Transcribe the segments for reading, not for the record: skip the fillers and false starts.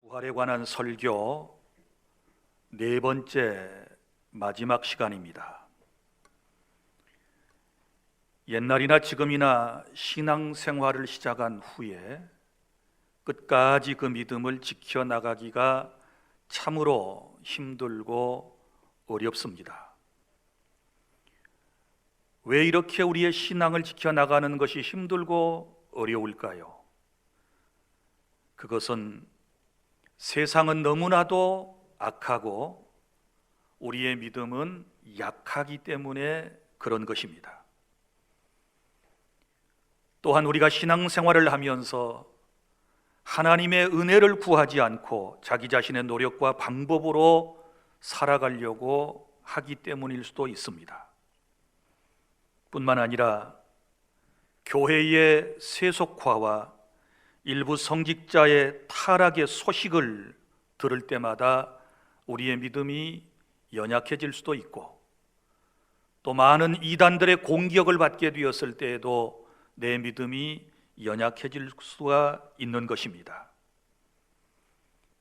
부활에 관한 설교 네 번째 마지막 시간입니다. 옛날이나 지금이나 신앙생활을 시작한 후에 끝까지 그 믿음을 지켜나가기가 참으로 힘들고 어렵습니다. 왜 이렇게 우리의 신앙을 지켜나가는 것이 힘들고 어려울까요? 그것은 세상은 너무나도 악하고 우리의 믿음은 약하기 때문에 그런 것입니다. 또한 우리가 신앙생활을 하면서 하나님의 은혜를 구하지 않고 자기 자신의 노력과 방법으로 살아가려고 하기 때문일 수도 있습니다. 뿐만 아니라 교회의 세속화와 일부 성직자의 타락의 소식을 들을 때마다 우리의 믿음이 연약해질 수도 있고, 또 많은 이단들의 공격을 받게 되었을 때에도 내 믿음이 연약해질 수가 있는 것입니다.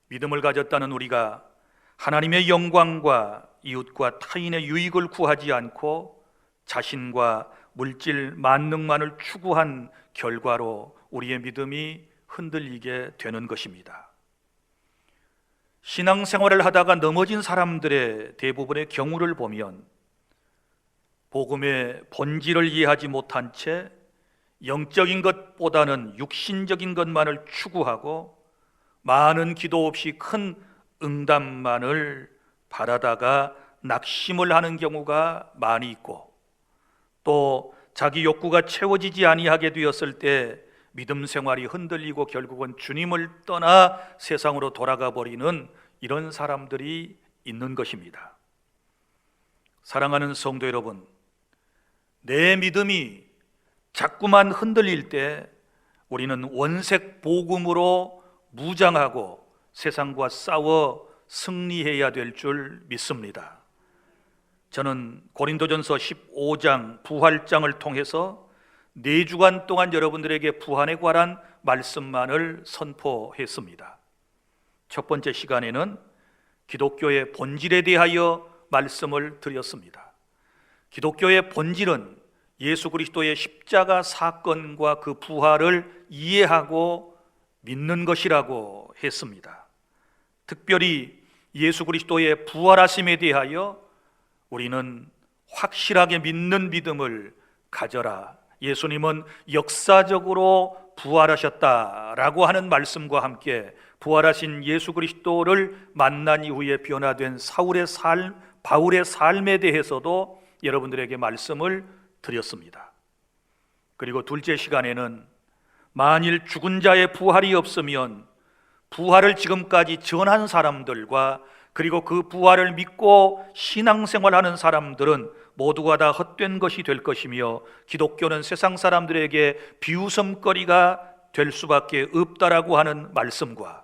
믿음을 가졌다는 우리가 하나님의 영광과 이웃과 타인의 유익을 구하지 않고 자신과 물질 만능만을 추구한 결과로 우리의 믿음이 흔들리게 되는 것입니다. 신앙생활을 하다가 넘어진 사람들의 대부분의 경우를 보면 복음의 본질을 이해하지 못한 채 영적인 것보다는 육신적인 것만을 추구하고 많은 기도 없이 큰 응답만을 바라다가 낙심을 하는 경우가 많이 있고, 또 자기 욕구가 채워지지 아니하게 되었을 때 믿음 생활이 흔들리고 결국은 주님을 떠나 세상으로 돌아가 버리는 이런 사람들이 있는 것입니다. 사랑하는 성도 여러분, 내 믿음이 자꾸만 흔들릴 때 우리는 원색 복음으로 무장하고 세상과 싸워 승리해야 될 줄 믿습니다. 저는 고린도전서 15장 부활장을 통해서 4주간 동안 여러분들에게 부활에 관한 말씀만을 선포했습니다. 첫 번째 시간에는 기독교의 본질에 대하여 말씀을 드렸습니다. 기독교의 본질은 예수 그리스도의 십자가 사건과 그 부활을 이해하고 믿는 것이라고 했습니다. 특별히 예수 그리스도의 부활하심에 대하여 우리는 확실하게 믿는 믿음을 가져라. 예수님은 역사적으로 부활하셨다라고 하는 말씀과 함께 부활하신 예수 그리스도를 만난 이후에 변화된 바울의 삶에 대해서도 여러분들에게 말씀을 드렸습니다. 그리고 둘째 시간에는 만일 죽은 자의 부활이 없으면 부활을 지금까지 전한 사람들과 그리고 그 부활을 믿고 신앙생활하는 사람들은 모두가 다 헛된 것이 될 것이며 기독교는 세상 사람들에게 비웃음거리가 될 수밖에 없다라고 하는 말씀과,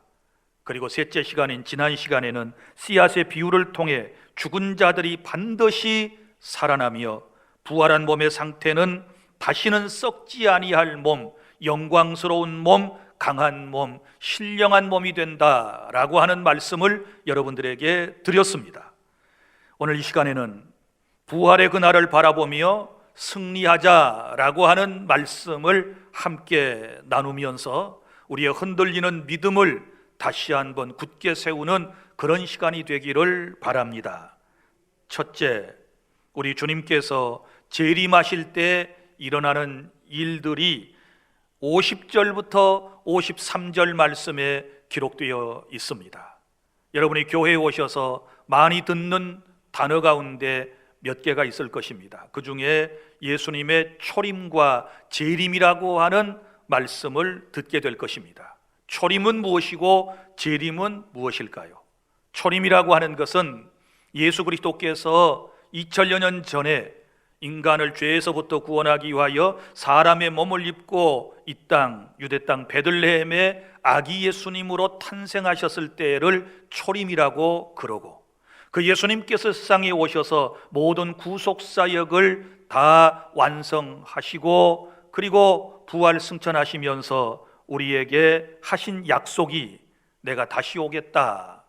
그리고 셋째 시간인 지난 시간에는 씨앗의 비유를 통해 죽은 자들이 반드시 살아나며 부활한 몸의 상태는 다시는 썩지 아니할 몸, 영광스러운 몸, 강한 몸, 신령한 몸이 된다라고 하는 말씀을 여러분들에게 드렸습니다. 오늘 이 시간에는 부활의 그날을 바라보며 승리하자라고 하는 말씀을 함께 나누면서 우리의 흔들리는 믿음을 다시 한번 굳게 세우는 그런 시간이 되기를 바랍니다. 첫째, 우리 주님께서 재림하실 때 일어나는 일들이 50절부터 53절 말씀에 기록되어 있습니다. 여러분이 교회에 오셔서 많이 듣는 단어 가운데 몇 개가 있을 것입니다. 그 중에 예수님의 초림과 재림이라고 하는 말씀을 듣게 될 것입니다. 초림은 무엇이고 재림은 무엇일까요? 초림이라고 하는 것은 예수 그리스도께서 2000여 년 전에 인간을 죄에서부터 구원하기 위하여 사람의 몸을 입고 이 땅, 유대 땅 베들레헴에 아기 예수님으로 탄생하셨을 때를 초림이라고 그러고, 그 예수님께서 세상에 오셔서 모든 구속사역을 다 완성하시고 그리고 부활 승천하시면서 우리에게 하신 약속이 내가 다시 오겠다,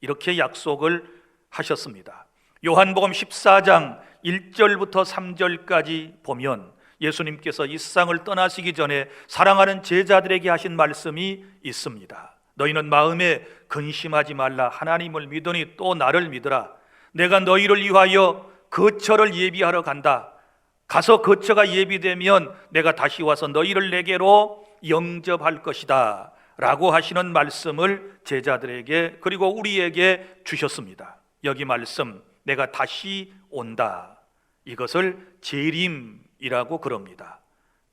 이렇게 약속을 하셨습니다. 요한복음 14장 1절부터 3절까지 보면 예수님께서 이 세상을 떠나시기 전에 사랑하는 제자들에게 하신 말씀이 있습니다. 너희는 마음에 근심하지 말라. 하나님을 믿으니 또 나를 믿으라. 내가 너희를 위하여 거처를 예비하러 간다. 가서 거처가 예비되면 내가 다시 와서 너희를 내게로 영접할 것이다 라고 하시는 말씀을 제자들에게 그리고 우리에게 주셨습니다. 여기 말씀, 내가 다시 온다, 이것을 재림이라고 그럽니다.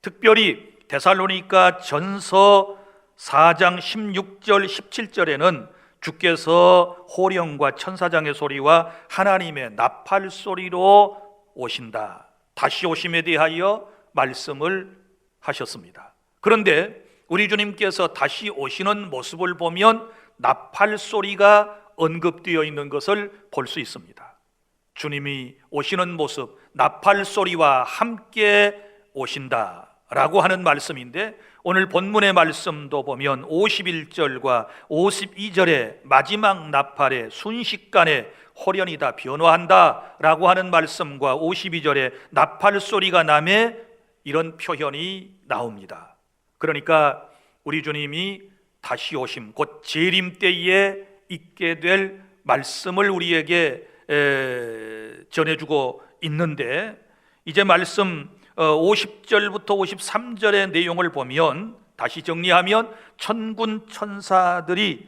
특별히 데살로니가 전서 4장 16절 17절에는 주께서 호령과 천사장의 소리와 하나님의 나팔 소리로 오신다, 다시 오심에 대하여 말씀을 하셨습니다. 그런데 우리 주님께서 다시 오시는 모습을 보면 나팔 소리가 언급되어 있는 것을 볼 수 있습니다. 주님이 오시는 모습, 나팔 소리와 함께 오신다라고 하는 말씀인데, 오늘 본문의 말씀도 보면 51절과 52절에 마지막 나팔에 순식간에 호련이 다 변화한다 라고 하는 말씀과 52절에 나팔 소리가 나매 이런 표현이 나옵니다. 그러니까 우리 주님이 다시 오심, 곧 재림 때에 있게 될 말씀을 우리에게 전해주고 있는데, 이제 말씀 50절부터 53절의 내용을 보면 다시 정리하면 천군 천사들의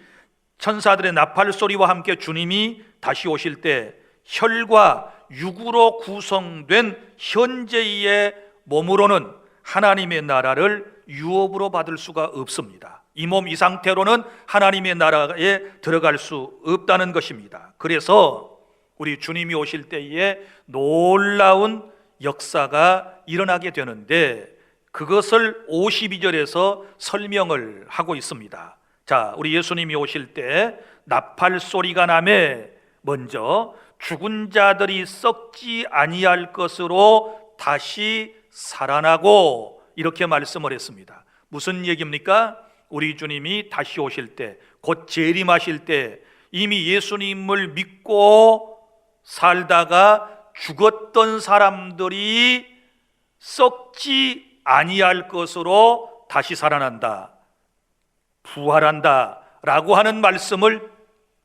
나팔 소리와 함께 주님이 다시 오실 때 혈과 육으로 구성된 현재의 몸으로는 하나님의 나라를 유업으로 받을 수가 없습니다. 이 몸 이 상태로는 하나님의 나라에 들어갈 수 없다는 것입니다. 그래서 우리 주님이 오실 때에 놀라운 역사가 일어나게 되는데, 그것을 52절에서 설명을 하고 있습니다. 자, 우리 예수님이 오실 때 나팔 소리가 나매 먼저 죽은 자들이 썩지 아니할 것으로 다시 살아나고, 이렇게 말씀을 했습니다. 무슨 얘기입니까? 우리 주님이 다시 오실 때, 곧 재림하실 때 이미 예수님을 믿고 살다가 죽었던 사람들이 썩지 아니할 것으로 다시 살아난다, 부활한다 라고 하는 말씀을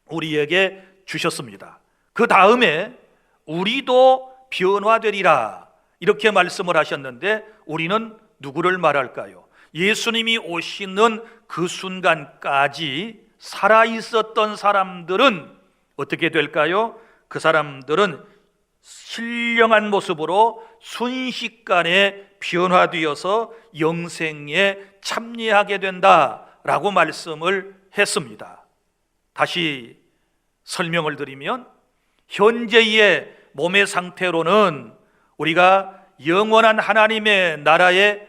우리에게 주셨습니다. 그 다음에 우리도 변화되리라, 이렇게 말씀을 하셨는데, 우리는 누구를 말할까요? 예수님이 오시는 그 순간까지 살아있었던 사람들은 어떻게 될까요? 그 사람들은 신령한 모습으로 순식간에 변화되어서 영생에 참여하게 된다라고 말씀을 했습니다. 다시 설명을 드리면, 현재의 몸의 상태로는 우리가 영원한 하나님의 나라에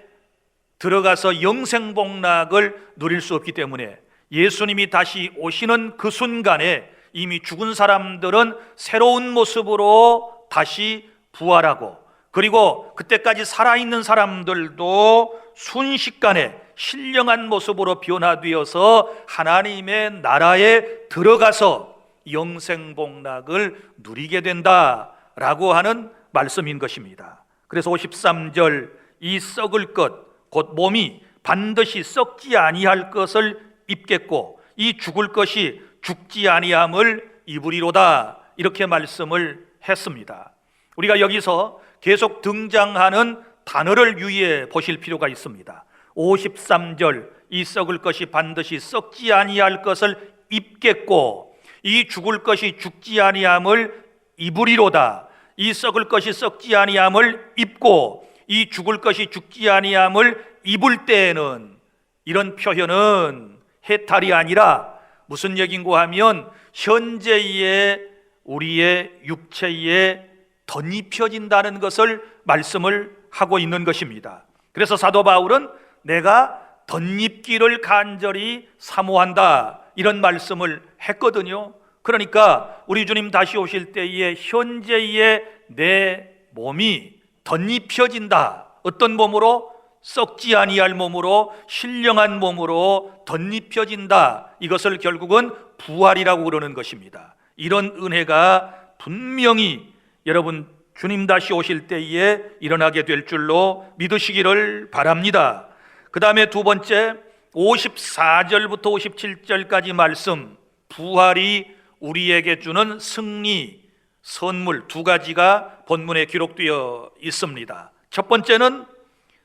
들어가서 영생복락을 누릴 수 없기 때문에 예수님이 다시 오시는 그 순간에 이미 죽은 사람들은 새로운 모습으로 다시 부활하고, 그리고 그때까지 살아있는 사람들도 순식간에 신령한 모습으로 변화되어서 하나님의 나라에 들어가서 영생복락을 누리게 된다라고 하는 말씀인 것입니다. 그래서 53절, 이 썩을 것, 곧 몸이 반드시 썩지 아니할 것을 입겠고 이 죽을 것이 죽지 아니함을 입으리로다, 이렇게 말씀을 했습니다. 우리가 여기서 계속 등장하는 단어를 유의해 보실 필요가 있습니다. 53절, 이 썩을 것이 반드시 썩지 아니할 것을 입겠고 이 죽을 것이 죽지 아니함을 입으리로다. 이 썩을 것이 썩지 아니함을 입고 이 죽을 것이 죽지 아니함을 입을 때에는, 이런 표현은 해탈이 아니라 무슨 얘기인고 하면 현재의 우리의 육체에 덧입혀진다는 것을 말씀을 하고 있는 것입니다. 그래서 사도 바울은 내가 덧입기를 간절히 사모한다, 이런 말씀을 했거든요. 그러니까 우리 주님 다시 오실 때에 현재의 내 몸이 덧입혀진다. 어떤 몸으로? 썩지 아니할 몸으로, 신령한 몸으로 덧입혀진다. 이것을 결국은 부활이라고 그러는 것입니다. 이런 은혜가 분명히 여러분 주님 다시 오실 때에 일어나게 될 줄로 믿으시기를 바랍니다. 그 다음에 두 번째 54절부터 57절까지 말씀, 부활이 우리에게 주는 승리, 선물 두 가지가 본문에 기록되어 있습니다. 첫 번째는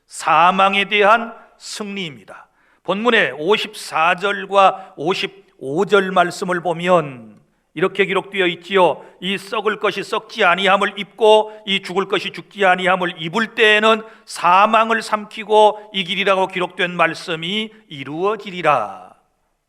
사망에 대한 승리입니다. 본문의 54절과 55절 말씀을 보면 이렇게 기록되어 있지요. 이 썩을 것이 썩지 아니함을 입고 이 죽을 것이 죽지 아니함을 입을 때에는 사망을 삼키고 이기리라고 기록된 말씀이 이루어지리라.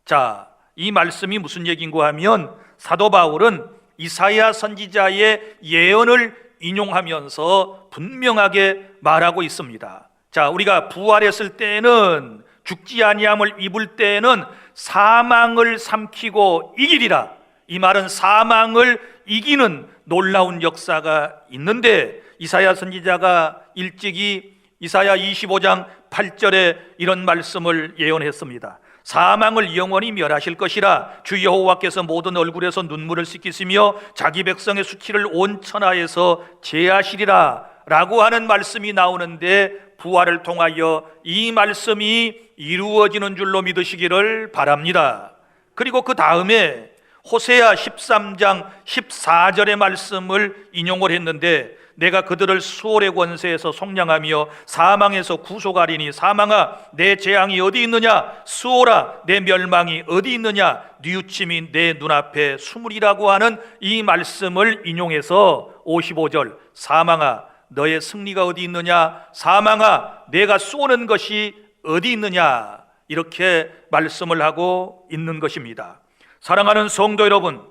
자, 이 말씀이 무슨 얘기인가 하면 사도 바울은 이사야 선지자의 예언을 인용하면서 분명하게 말하고 있습니다. 자, 우리가 부활했을 때에는, 죽지 아니함을 입을 때에는 사망을 삼키고 이기리라. 이 말은 사망을 이기는 놀라운 역사가 있는데, 이사야 선지자가 일찍이 이사야 25장 8절에 이런 말씀을 예언했습니다. 사망을 영원히 멸하실 것이라. 주 여호와께서 모든 얼굴에서 눈물을 씻기시며 자기 백성의 수치를 온 천하에서 제하시리라 라고 하는 말씀이 나오는데, 부활을 통하여 이 말씀이 이루어지는 줄로 믿으시기를 바랍니다. 그리고 그 다음에 호세아 13장 14절의 말씀을 인용을 했는데, 내가 그들을 수월의 권세에서 속량하며 사망에서 구속하리니 사망아 내 재앙이 어디 있느냐, 수월아 내 멸망이 어디 있느냐, 뉘우침이 내 눈앞에 숨으리라고 하는 이 말씀을 인용해서 55절, 사망아 너의 승리가 어디 있느냐, 사망아 내가 쏘는 것이 어디 있느냐, 이렇게 말씀을 하고 있는 것입니다. 사랑하는 성도 여러분,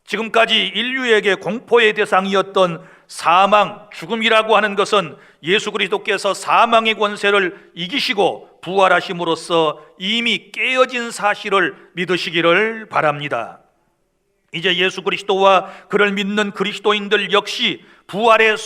지금까지 인류에게 공포의 대상이었던 사망, 죽음이라고 하는 것은 예수 그리스도께서 사망의 권세를 이기시고 부활하심으로써 이미 깨어진 사실을 믿으시기를 바랍니다. 이제 예수 그리스도와 그를 믿는 그리스도인들 역시 부활의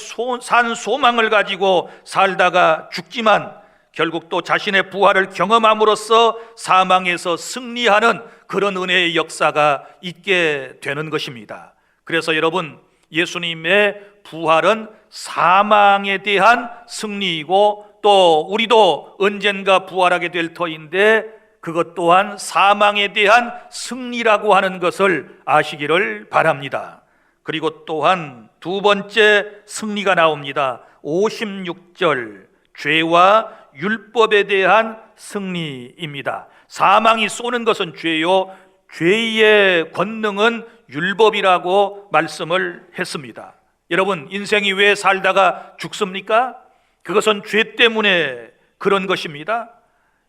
산 소망을 가지고 살다가 죽지만 결국 또 자신의 부활을 경험함으로써 사망에서 승리하는 그런 은혜의 역사가 있게 되는 것입니다. 그래서 여러분, 예수님의 부활은 사망에 대한 승리이고 또 우리도 언젠가 부활하게 될 터인데 그것 또한 사망에 대한 승리라고 하는 것을 아시기를 바랍니다. 그리고 또한 두 번째 승리가 나옵니다. 56절, 죄와 율법에 대한 승리입니다. 사망이 쏘는 것은 죄요, 죄의 권능은 율법이라고 말씀을 했습니다. 여러분, 인생이 왜 살다가 죽습니까? 그것은 죄 때문에 그런 것입니다.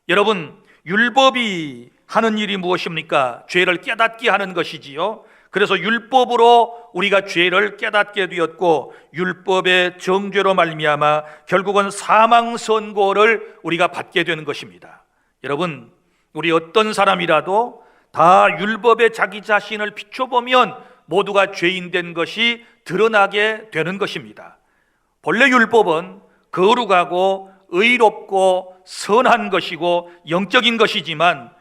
여러분, 율법이 하는 일이 무엇입니까? 죄를 깨닫게 하는 것이지요. 그래서 율법으로 우리가 죄를 깨닫게 되었고 율법의 정죄로 말미암아 결국은 사망 선고를 우리가 받게 되는 것입니다. 여러분, 우리 어떤 사람이라도 다 율법에 자기 자신을 비춰보면 모두가 죄인 된 것이 드러나게 되는 것입니다. 본래 율법은 거룩하고 의롭고 선한 것이고 영적인 것이지만,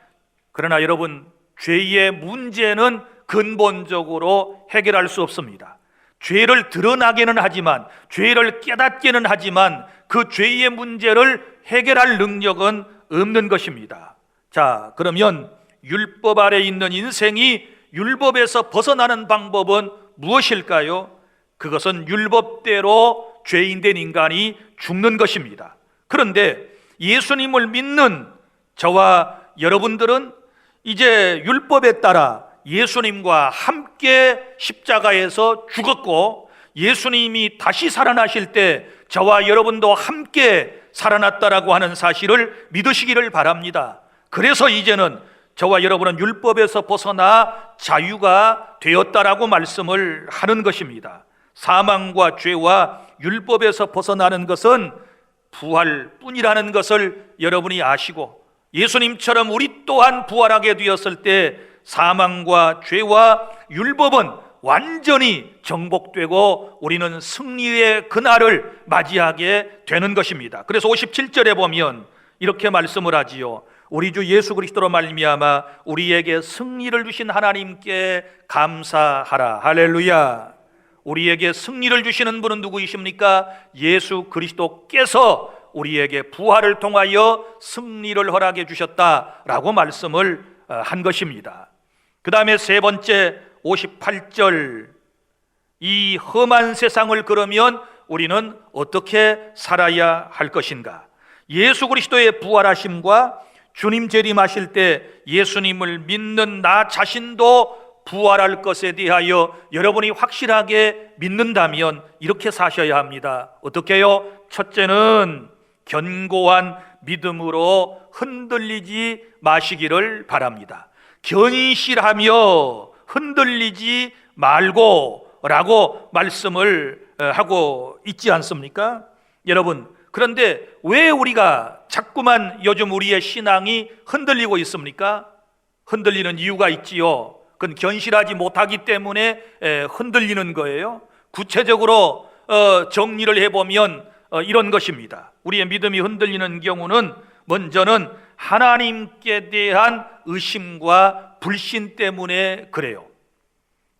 그러나 여러분, 죄의 문제는 근본적으로 해결할 수 없습니다. 죄를 드러나게는 하지만, 죄를 깨닫게는 하지만 그 죄의 문제를 해결할 능력은 없는 것입니다. 자, 그러면 율법 아래 있는 인생이 율법에서 벗어나는 방법은 무엇일까요? 그것은 율법대로 죄인된 인간이 죽는 것입니다. 그런데 예수님을 믿는 저와 여러분들은 이제 율법에 따라 예수님과 함께 십자가에서 죽었고 예수님이 다시 살아나실 때 저와 여러분도 함께 살아났다라고 하는 사실을 믿으시기를 바랍니다. 그래서 이제는 저와 여러분은 율법에서 벗어나 자유가 되었다라고 말씀을 하는 것입니다. 사망과 죄와 율법에서 벗어나는 것은 부활뿐이라는 것을 여러분이 아시고, 예수님처럼 우리 또한 부활하게 되었을 때 사망과 죄와 율법은 완전히 정복되고 우리는 승리의 그날을 맞이하게 되는 것입니다. 그래서 57절에 보면 이렇게 말씀을 하지요. 우리 주 예수 그리스도로 말미암아 우리에게 승리를 주신 하나님께 감사하라. 할렐루야. 우리에게 승리를 주시는 분은 누구이십니까? 예수 그리스도께서 우리에게 부활을 통하여 승리를 허락해 주셨다라고 말씀을 한 것입니다. 그 다음에 세 번째 58절, 이 험한 세상을 그러면 우리는 어떻게 살아야 할 것인가? 예수 그리스도의 부활하심과 주님 재림하실 때 예수님을 믿는 나 자신도 부활할 것에 대하여 여러분이 확실하게 믿는다면 이렇게 사셔야 합니다. 어떻게요? 첫째는 견고한 믿음으로 흔들리지 마시기를 바랍니다. 견실하며 흔들리지 말고 라고 말씀을 하고 있지 않습니까? 여러분, 그런데 왜 우리가 자꾸만 요즘 우리의 신앙이 흔들리고 있습니까? 흔들리는 이유가 있지요. 그건 견실하지 못하기 때문에 흔들리는 거예요. 구체적으로 정리를 해보면 이런 것입니다. 우리의 믿음이 흔들리는 경우는 먼저는 하나님께 대한 의심과 불신 때문에 그래요.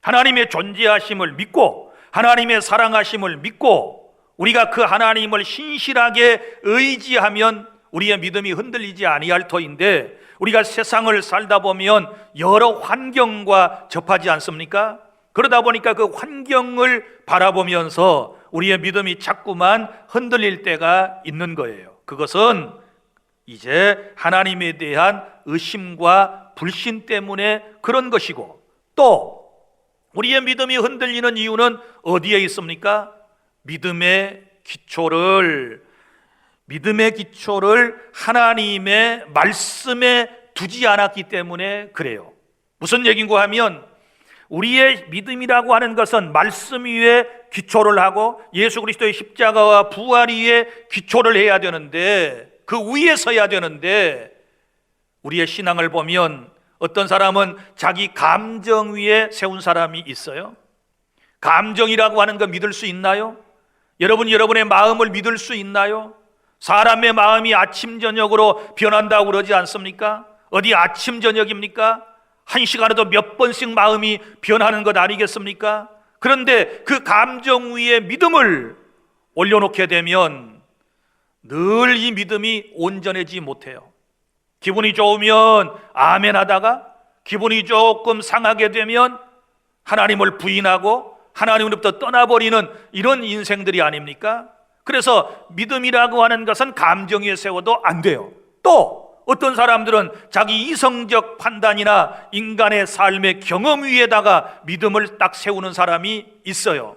하나님의 존재하심을 믿고 하나님의 사랑하심을 믿고 우리가 그 하나님을 신실하게 의지하면 우리의 믿음이 흔들리지 아니할 터인데, 우리가 세상을 살다 보면 여러 환경과 접하지 않습니까? 그러다 보니까 그 환경을 바라보면서 우리의 믿음이 자꾸만 흔들릴 때가 있는 거예요. 그것은 이제 하나님에 대한 의심과 불신 때문에 그런 것이고, 또 우리의 믿음이 흔들리는 이유는 어디에 있습니까? 믿음의 기초를 하나님의 말씀에 두지 않았기 때문에 그래요. 무슨 얘기인가 하면, 우리의 믿음이라고 하는 것은 말씀 위에 기초를 하고 예수 그리스도의 십자가와 부활 위에 기초를 해야 되는데, 그 위에 서야 되는데, 우리의 신앙을 보면 어떤 사람은 자기 감정 위에 세운 사람이 있어요. 감정이라고 하는 거 믿을 수 있나요? 여러분의 마음을 믿을 수 있나요? 사람의 마음이 아침 저녁으로 변한다고 그러지 않습니까? 어디 아침 저녁입니까? 한 시간에도 몇 번씩 마음이 변하는 것 아니겠습니까? 그런데 그 감정 위에 믿음을 올려놓게 되면 늘 이 믿음이 온전해지지 못해요. 기분이 좋으면 아멘 하다가 기분이 조금 상하게 되면 하나님을 부인하고 하나님으로부터 떠나버리는 이런 인생들이 아닙니까? 그래서 믿음이라고 하는 것은 감정 위에 세워도 안 돼요. 또 어떤 사람들은 자기 이성적 판단이나 인간의 삶의 경험 위에다가 믿음을 딱 세우는 사람이 있어요.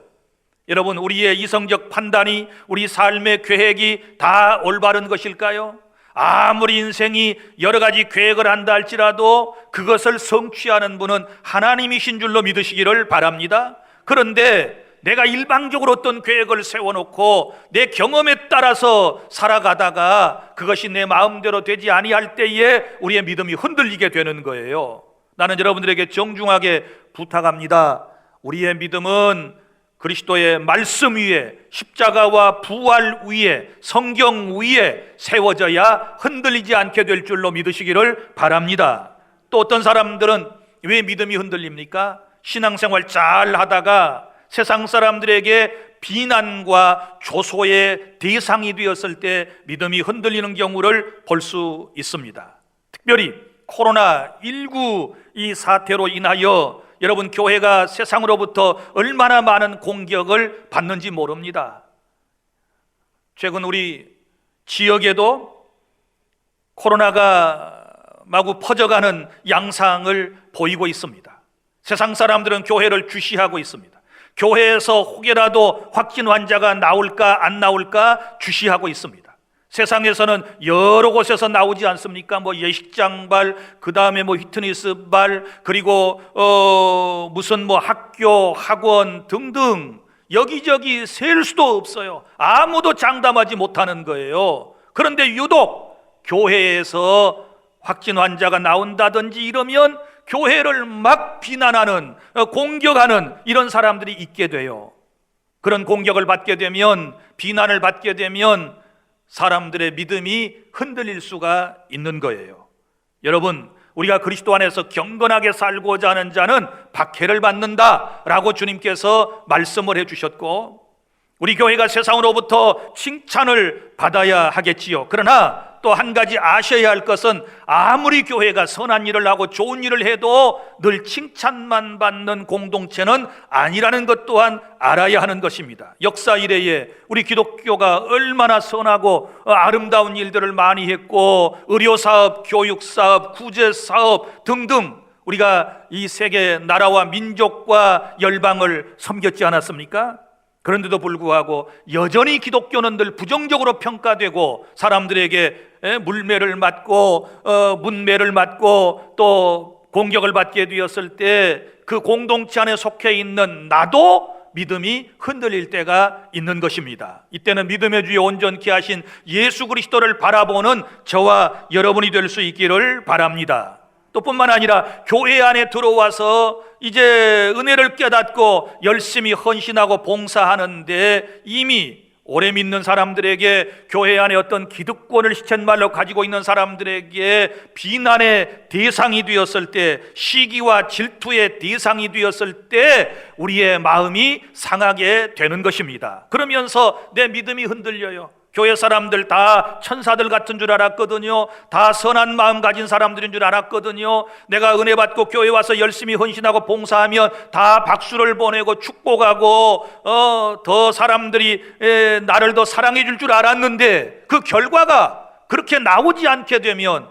여러분, 우리의 이성적 판단이, 우리 삶의 계획이 다 올바른 것일까요? 아무리 인생이 여러 가지 계획을 한다 할지라도 그것을 성취하는 분은 하나님이신 줄로 믿으시기를 바랍니다. 그런데 내가 일방적으로 어떤 계획을 세워놓고 내 경험에 따라서 살아가다가 그것이 내 마음대로 되지 아니할 때에 우리의 믿음이 흔들리게 되는 거예요. 나는 여러분들에게 정중하게 부탁합니다. 우리의 믿음은 그리스도의 말씀 위에, 십자가와 부활 위에, 성경 위에 세워져야 흔들리지 않게 될 줄로 믿으시기를 바랍니다. 또 어떤 사람들은 왜 믿음이 흔들립니까? 신앙생활 잘 하다가 세상 사람들에게 비난과 조소의 대상이 되었을 때 믿음이 흔들리는 경우를 볼 수 있습니다. 특별히 코로나19 이 사태로 인하여 여러분, 교회가 세상으로부터 얼마나 많은 공격을 받는지 모릅니다. 최근 우리 지역에도 코로나가 마구 퍼져가는 양상을 보이고 있습니다. 세상 사람들은 교회를 주시하고 있습니다. 교회에서 혹여라도 확진 환자가 나올까 안 나올까 주시하고 있습니다. 세상에서는 여러 곳에서 나오지 않습니까? 예식장발, 그 다음에 피트니스발, 그리고 무슨 학교, 학원 등등 여기저기 셀 수도 없어요. 아무도 장담하지 못하는 거예요. 그런데 유독 교회에서 확진 환자가 나온다든지 이러면 교회를 막 비난하는, 공격하는 이런 사람들이 있게 돼요. 그런 공격을 받게 되면, 비난을 받게 되면 사람들의 믿음이 흔들릴 수가 있는 거예요. 여러분, 우리가 그리스도 안에서 경건하게 살고자 하는 자는 박해를 받는다라고 주님께서 말씀을 해주셨고, 우리 교회가 세상으로부터 칭찬을 받아야 하겠지요. 그러나 또 한 가지 아셔야 할 것은, 아무리 교회가 선한 일을 하고 좋은 일을 해도 늘 칭찬만 받는 공동체는 아니라는 것 또한 알아야 하는 것입니다. 역사 이래에 우리 기독교가 얼마나 선하고 아름다운 일들을 많이 했고, 의료사업, 교육사업, 구제사업 등등 우리가 이 세계 나라와 민족과 열방을 섬겼지 않았습니까? 그런데도 불구하고 여전히 기독교는 늘 부정적으로 평가되고, 사람들에게 물매를 맞고 문매를 맞고 또 공격을 받게 되었을 때 그 공동체 안에 속해 있는 나도 믿음이 흔들릴 때가 있는 것입니다. 이때는 믿음의 주에 온전케 하신 예수 그리스도를 바라보는 저와 여러분이 될 수 있기를 바랍니다. 또 뿐만 아니라 교회 안에 들어와서 이제 은혜를 깨닫고 열심히 헌신하고 봉사하는데, 이미 오래 믿는 사람들에게, 교회 안에 어떤 기득권을 시쳇말로 가지고 있는 사람들에게 비난의 대상이 되었을 때, 시기와 질투의 대상이 되었을 때 우리의 마음이 상하게 되는 것입니다. 그러면서 내 믿음이 흔들려요. 교회 사람들 다 천사들 같은 줄 알았거든요. 다 선한 마음 가진 사람들인 줄 알았거든요. 내가 은혜 받고 교회 와서 열심히 헌신하고 봉사하면 다 박수를 보내고 축복하고 더 사람들이 나를 더 사랑해 줄 줄 알았는데, 그 결과가 그렇게 나오지 않게 되면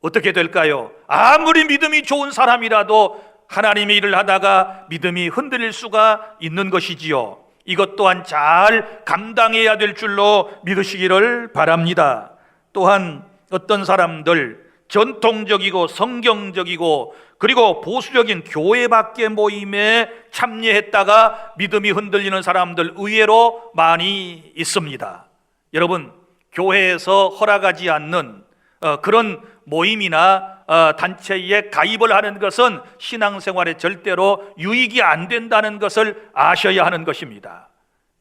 어떻게 될까요? 아무리 믿음이 좋은 사람이라도 하나님의 일을 하다가 믿음이 흔들릴 수가 있는 것이지요. 이것 또한 잘 감당해야 될 줄로 믿으시기를 바랍니다. 또한 어떤 사람들, 전통적이고 성경적이고 그리고 보수적인 교회 밖의 모임에 참여했다가 믿음이 흔들리는 사람들 의외로 많이 있습니다. 여러분, 교회에서 허락하지 않는 그런 모임이나 단체에 가입을 하는 것은 신앙생활에 절대로 유익이 안 된다는 것을 아셔야 하는 것입니다.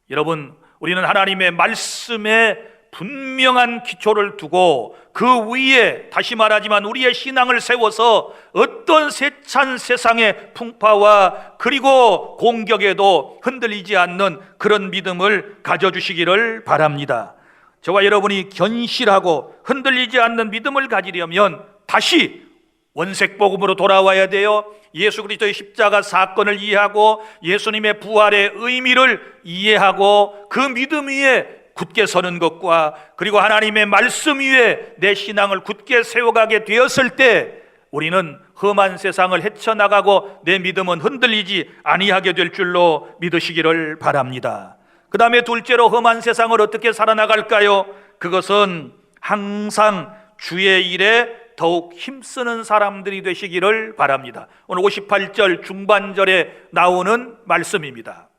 여러분, 우리는 하나님의 말씀에 분명한 기초를 두고 그 위에, 다시 말하지만 우리의 신앙을 세워서 어떤 세찬 세상의 풍파와 그리고 공격에도 흔들리지 않는 그런 믿음을 가져주시기를 바랍니다. 저와 여러분이 견실하고 흔들리지 않는 믿음을 가지려면 다시 원색복음으로 돌아와야 돼요. 예수 그리스도의 십자가 사건을 이해하고 예수님의 부활의 의미를 이해하고 그 믿음 위에 굳게 서는 것과, 그리고 하나님의 말씀 위에 내 신앙을 굳게 세워가게 되었을 때 우리는 험한 세상을 헤쳐나가고 내 믿음은 흔들리지 아니하게 될 줄로 믿으시기를 바랍니다. 그 다음에 둘째로, 험한 세상을 어떻게 살아나갈까요? 그것은 항상 주의 일에 더욱 힘쓰는 사람들이 되시기를 바랍니다. 오늘 58절 중반절에 나오는 말씀입니다.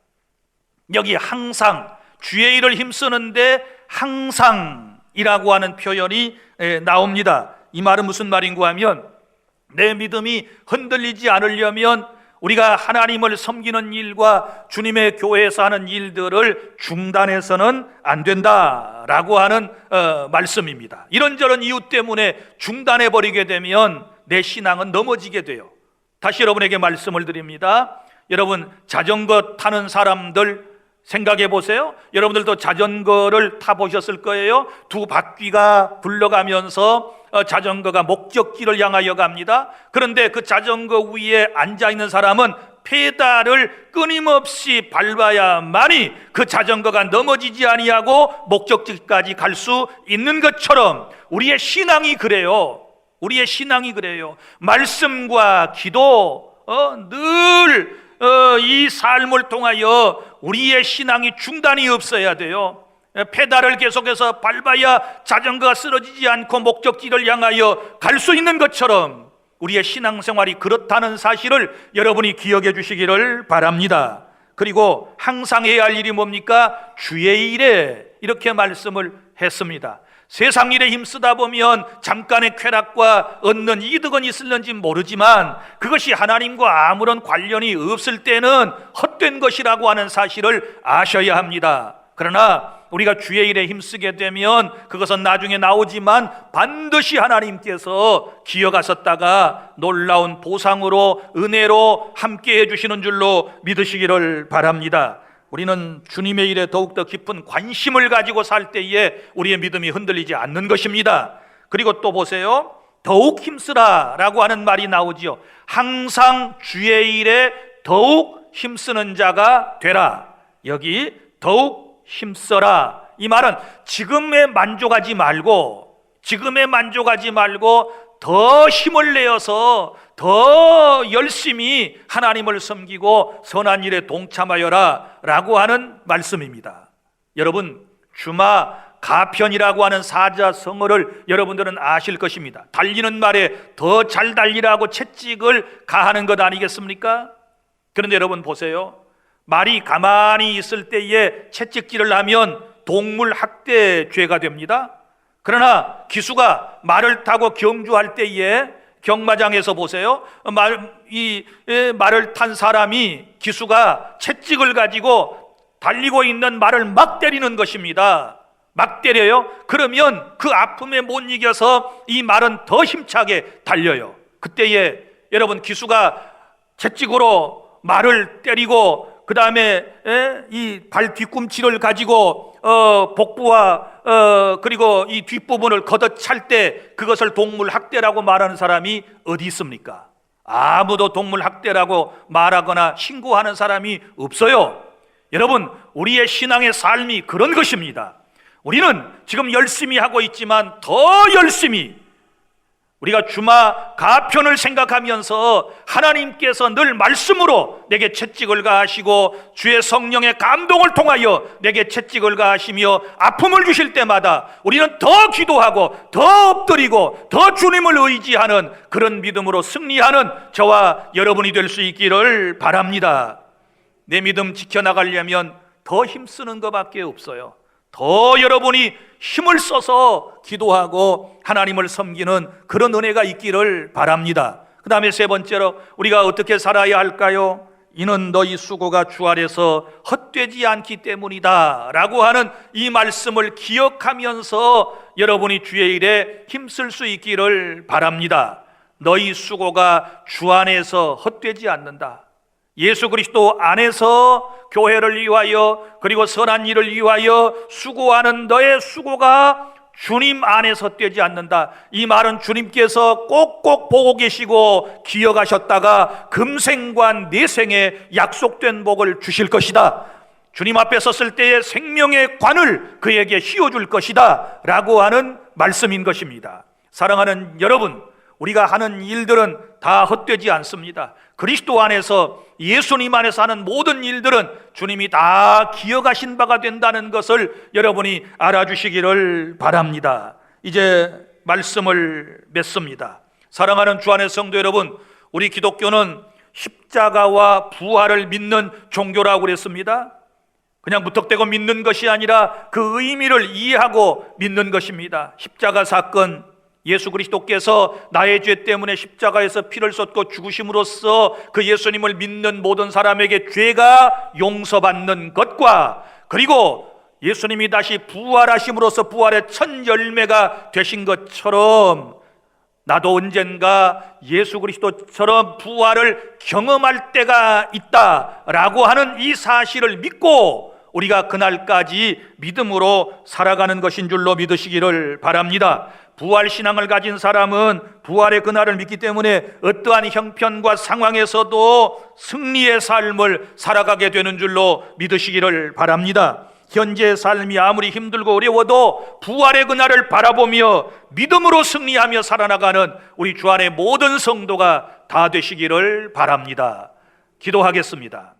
여기 항상, 주의 일을 힘쓰는데 항상이라고 하는 표현이 나옵니다. 이 말은 무슨 말인가 하면, 내 믿음이 흔들리지 않으려면 우리가 하나님을 섬기는 일과 주님의 교회에서 하는 일들을 중단해서는 안 된다라고 하는 말씀입니다. 이런저런 이유 때문에 중단해버리게 되면 내 신앙은 넘어지게 돼요. 다시 여러분에게 말씀을 드립니다. 여러분, 자전거 타는 사람들 생각해 보세요. 여러분들도 자전거를 타보셨을 거예요. 두 바퀴가 굴러가면서 자전거가 목적지를 향하여 갑니다. 그런데 그 자전거 위에 앉아있는 사람은 페달을 끊임없이 밟아야만이 그 자전거가 넘어지지 아니하고 목적지까지 갈 수 있는 것처럼 우리의 신앙이 그래요. 우리의 신앙이 그래요. 말씀과 기도, 늘 이 삶을 통하여 우리의 신앙이 중단이 없어야 돼요. 페달을 계속해서 밟아야 자전거가 쓰러지지 않고 목적지를 향하여 갈 수 있는 것처럼 우리의 신앙생활이 그렇다는 사실을 여러분이 기억해 주시기를 바랍니다. 그리고 항상 해야 할 일이 뭡니까? 주의 일에, 이렇게 말씀을 했습니다. 세상 일에 힘쓰다 보면 잠깐의 쾌락과 얻는 이득은 있을는지 모르지만 그것이 하나님과 아무런 관련이 없을 때는 헛된 것이라고 하는 사실을 아셔야 합니다. 그러나 우리가 주의 일에 힘쓰게 되면 그것은 나중에 나오지만 반드시 하나님께서 기어가셨다가 놀라운 보상으로 은혜로 함께 해주시는 줄로 믿으시기를 바랍니다. 우리는 주님의 일에 더욱더 깊은 관심을 가지고 살 때에 우리의 믿음이 흔들리지 않는 것입니다. 그리고 또 보세요, 더욱 힘쓰라 라고 하는 말이 나오지요. 항상 주의 일에 더욱 힘쓰는 자가 되라. 여기 더욱 힘써라, 이 말은 지금에 만족하지 말고 더 힘을 내어서 더 열심히 하나님을 섬기고 선한 일에 동참하여라 라고 하는 말씀입니다. 여러분, 주마 가편이라고 하는 사자성어를 여러분들은 아실 것입니다. 달리는 말에 더 잘 달리라고 채찍을 가하는 것 아니겠습니까? 그런데 여러분 보세요, 말이 가만히 있을 때에 채찍질을 하면 동물 학대 죄가 됩니다. 그러나 기수가 말을 타고 경주할 때에 경마장에서 보세요, 말을 탄 사람이 기수가 채찍을 가지고 달리고 있는 말을 막 때리는 것입니다. 막 때려요. 그러면 그 아픔에 못 이겨서 이 말은 더 힘차게 달려요. 그때에 여러분, 기수가 채찍으로 말을 때리고 그 다음에 이 발 뒤꿈치를 가지고 복부와 그리고 이 뒷부분을 걷어찰 때 그것을 동물 학대라고 말하는 사람이 어디 있습니까? 아무도 동물 학대라고 말하거나 신고하는 사람이 없어요. 여러분, 우리의 신앙의 삶이 그런 것입니다. 우리는 지금 열심히 하고 있지만 더 열심히 우리가 주마 가편을 생각하면서 하나님께서 늘 말씀으로 내게 채찍을 가하시고 주의 성령의 감동을 통하여 내게 채찍을 가하시며 아픔을 주실 때마다 우리는 더 기도하고 더 엎드리고 더 주님을 의지하는 그런 믿음으로 승리하는 저와 여러분이 될 수 있기를 바랍니다. 내 믿음 지켜나가려면 더 힘쓰는 것밖에 없어요. 더 여러분이 힘을 써서 기도하고 하나님을 섬기는 그런 은혜가 있기를 바랍니다. 그 다음에 세 번째로 우리가 어떻게 살아야 할까요? 이는 너희 수고가 주 안에서 헛되지 않기 때문이다 라고 하는 이 말씀을 기억하면서 여러분이 주의 일에 힘쓸 수 있기를 바랍니다. 너희 수고가 주 안에서 헛되지 않는다. 예수 그리스도 안에서 교회를 위하여 그리고 선한 일을 위하여 수고하는 너의 수고가 주님 안에서 헛되지 않는다. 이 말은 주님께서 꼭꼭 보고 계시고 기억하셨다가 금생과 내생에 약속된 복을 주실 것이다. 주님 앞에 섰을 때의 생명의 관을 그에게 씌워줄 것이다 라고 하는 말씀인 것입니다. 사랑하는 여러분, 우리가 하는 일들은 다 헛되지 않습니다. 그리스도 안에서 예수님 안에서 하는 모든 일들은 주님이 다 기억하신 바가 된다는 것을 여러분이 알아주시기를 바랍니다. 이제 말씀을 맺습니다. 사랑하는 주 안의 성도 여러분, 우리 기독교는 십자가와 부활을 믿는 종교라고 그랬습니다. 그냥 무턱대고 믿는 것이 아니라 그 의미를 이해하고 믿는 것입니다. 십자가 사건, 예수 그리스도께서 나의 죄 때문에 십자가에서 피를 쏟고 죽으심으로써 그 예수님을 믿는 모든 사람에게 죄가 용서받는 것과, 그리고 예수님이 다시 부활하심으로써 부활의 첫 열매가 되신 것처럼 나도 언젠가 예수 그리스도처럼 부활을 경험할 때가 있다라고 하는 이 사실을 믿고 우리가 그날까지 믿음으로 살아가는 것인 줄로 믿으시기를 바랍니다. 부활신앙을 가진 사람은 부활의 그날을 믿기 때문에 어떠한 형편과 상황에서도 승리의 삶을 살아가게 되는 줄로 믿으시기를 바랍니다. 현재의 삶이 아무리 힘들고 어려워도 부활의 그날을 바라보며 믿음으로 승리하며 살아나가는 우리 주 안의 모든 성도가 다 되시기를 바랍니다. 기도하겠습니다.